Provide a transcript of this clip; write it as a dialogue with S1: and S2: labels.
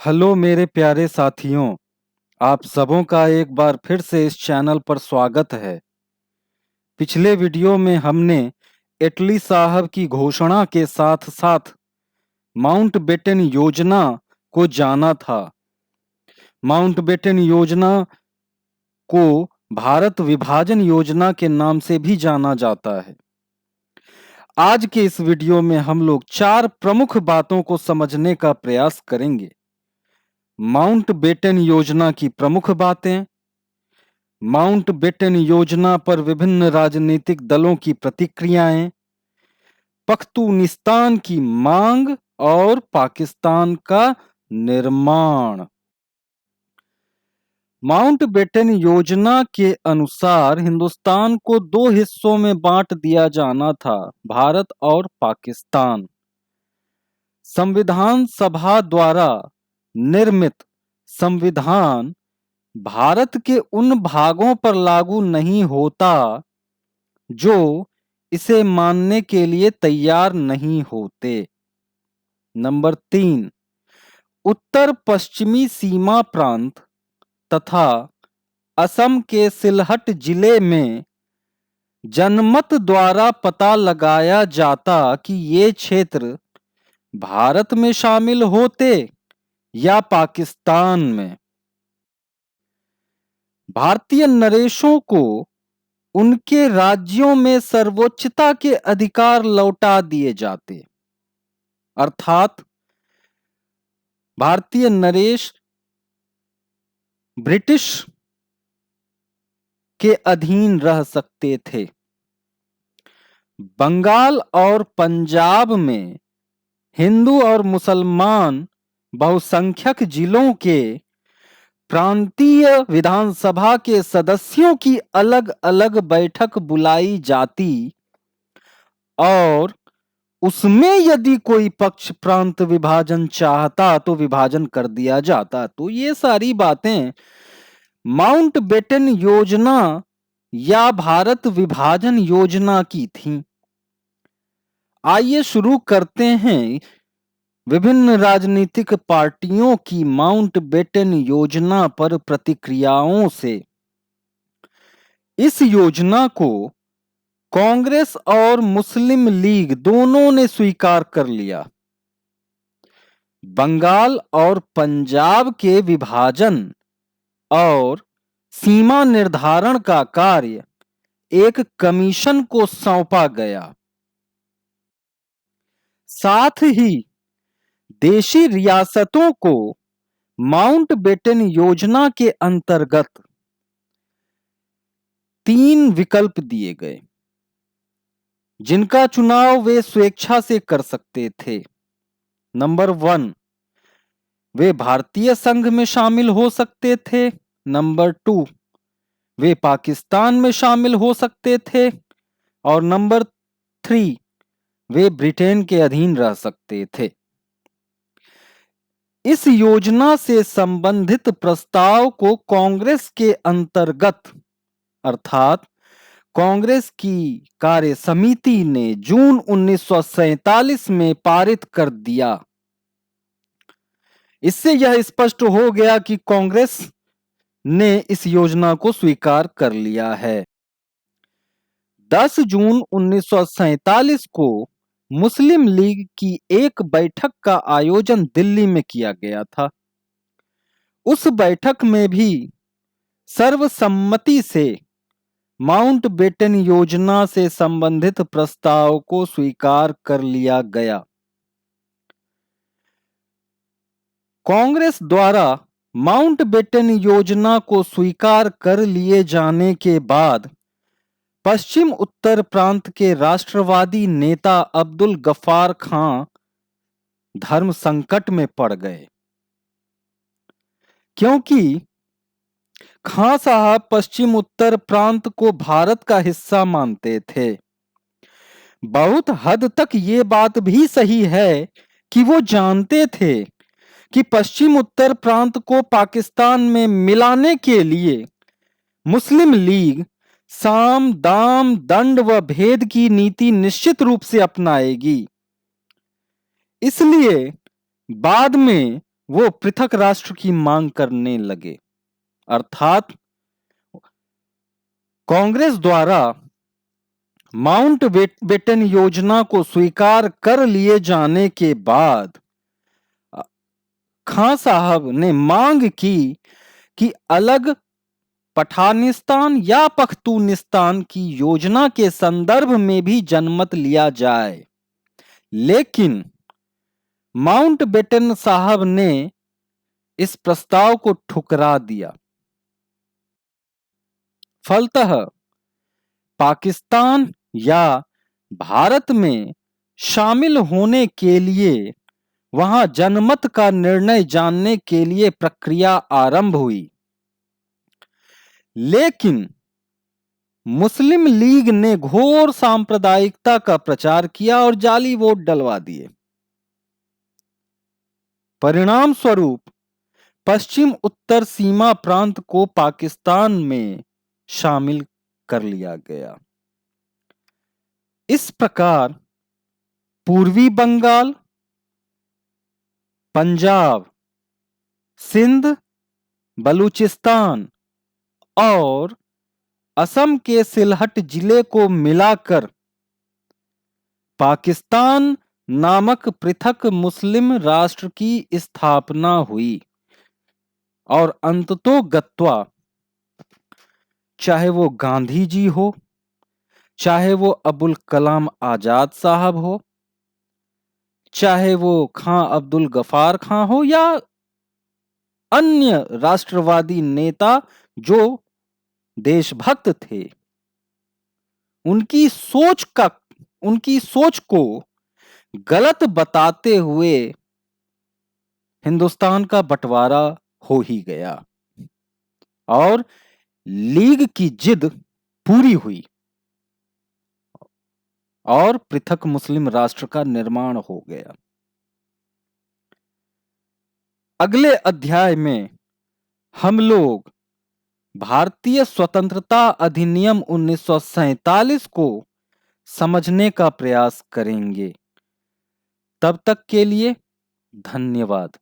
S1: Hello मेरे प्यारे साथियों, आप सबों का एक बार फिर से इस चैनल पर स्वागत है। पिछले वीडियो में हमने एटली साहब की घोषणा के साथ-साथ माउंटबेटन योजना को जाना था। माउंटबेटन योजना को भारत विभाजन योजना के नाम से भी जाना जाता है। आज के इस वीडियो में हम लोग 4 प्रमुख बातों को समझने का प्रयास करेंगे। माउंटबेटन योजना की प्रमुख बातें, माउंटबेटन योजना पर विभिन्न राजनीतिक दलों की प्रतिक्रियाएं, पख्तूनिस्तान की मांग और पाकिस्तान का निर्माण। माउंटबेटन योजना के अनुसार हिंदुस्तान को 2 हिस्सों में बांट दिया जाना था, भारत और पाकिस्तान। संविधान सभा द्वारा निर्मित संविधान भारत के उन भागों पर लागू नहीं होता जो इसे मानने के लिए तैयार नहीं होते। नंबर 3, उत्तर पश्चिमी सीमा प्रांत तथा असम के सिलहट जिले में जनमत द्वारा पता लगाया जाता कि ये क्षेत्र भारत में शामिल होते या पाकिस्तान में। भारतीय नरेशों को उनके राज्यों में सर्वोच्चता के अधिकार लौटा दिए जाते, अर्थात भारतीय नरेश ब्रिटिश के अधीन रह सकते थे। बंगाल और पंजाब में हिंदू और मुसलमान बहुसंख्यक जिलों के प्रांतीय विधानसभा के सदस्यों की अलग-अलग बैठक बुलाई जाती और उसमें यदि कोई पक्ष प्रांत विभाजन चाहता तो विभाजन कर दिया जाता। तो ये सारी बातें माउंटबेटन योजना या भारत विभाजन योजना की थीं। आइए शुरू करते हैं विभिन्न राजनीतिक पार्टियों की माउंटबेटन योजना पर प्रतिक्रियाओं से। इस योजना को कांग्रेस और मुस्लिम लीग दोनों ने स्वीकार कर लिया। बंगाल और पंजाब के विभाजन और सीमा निर्धारण का कार्य एक कमीशन को सौंपा गया। साथ ही देशी रियासतों को माउंटबेटन योजना के अंतर्गत 3 विकल्प दिए गए, जिनका चुनाव वे स्वेच्छा से कर सकते थे। नंबर 1, वे भारतीय संघ में शामिल हो सकते थे। नंबर 2, वे पाकिस्तान में शामिल हो सकते थे। और नंबर 3, वे ब्रिटेन के अधीन रह सकते थे। इस योजना से संबंधित प्रस्ताव को कांग्रेस के अंतर्गत अर्थात कांग्रेस की कार्य समिति ने जून 1947 में पारित कर दिया। इससे यह स्पष्ट हो गया कि कांग्रेस ने इस योजना को स्वीकार कर लिया है। 10 जून 1947 को मुस्लिम लीग की एक बैठक का आयोजन दिल्ली में किया गया था। उस बैठक में भी सर्वसम्मति से माउंटबेटन योजना से संबंधित प्रस्ताव को स्वीकार कर लिया गया। कांग्रेस द्वारा माउंटबेटन योजना को स्वीकार कर लिए जाने के बाद पश्चिम उत्तर प्रांत के राष्ट्रवादी नेता अब्दुल गफ्फार खां धर्म संकट में पड़ गए, क्योंकि खां साहब पश्चिम उत्तर प्रांत को भारत का हिस्सा मानते थे। बहुत हद तक ये बात भी सही है कि वो जानते थे कि पश्चिम उत्तर प्रांत को पाकिस्तान में मिलाने के लिए मुस्लिम लीग साम दाम दंड व भेद की नीति निश्चित रूप से अपनाएगी। इसलिए बाद में वो पृथक राष्ट्र की मांग करने लगे। अर्थात कांग्रेस द्वारा माउंटबेटन योजना को स्वीकार कर लिए जाने के बाद खां साहब ने मांग की कि अलग पठानिस्तान या पख्तूनिस्तान की योजना के संदर्भ में भी जनमत लिया जाए, लेकिन माउंटबेटन साहब ने इस प्रस्ताव को ठुकरा दिया। फलतः पाकिस्तान या भारत में शामिल होने के लिए वहां जनमत का निर्णय जानने के लिए प्रक्रिया आरंभ हुई, लेकिन मुस्लिम लीग ने घोर सांप्रदायिकता का प्रचार किया और जाली वोट डलवा दिए। परिणाम स्वरूप पश्चिम उत्तर सीमा प्रांत को पाकिस्तान में शामिल कर लिया गया। इस प्रकार पूर्वी बंगाल, पंजाब, सिंध, बलूचिस्तान और असम के सिलहट जिले को मिलाकर पाकिस्तान नामक पृथक मुस्लिम राष्ट्र की स्थापना हुई और अंततोगत्वा चाहे वो गांधी जी हो, चाहे वो अबुल कलाम आजाद साहब हो, चाहे वो खां अब्दुल गफार खां हो या अन्य राष्ट्रवादी नेता जो देशभक्त थे, उनकी सोच को गलत बताते हुए हिंदुस्तान का बंटवारा हो ही गया और लीग की जिद पूरी हुई और पृथक मुस्लिम राष्ट्र का निर्माण हो गया। अगले अध्याय में हम लोग भारतीय स्वतंत्रता अधिनियम 1947 को समझने का प्रयास करेंगे। तब तक के लिए धन्यवाद।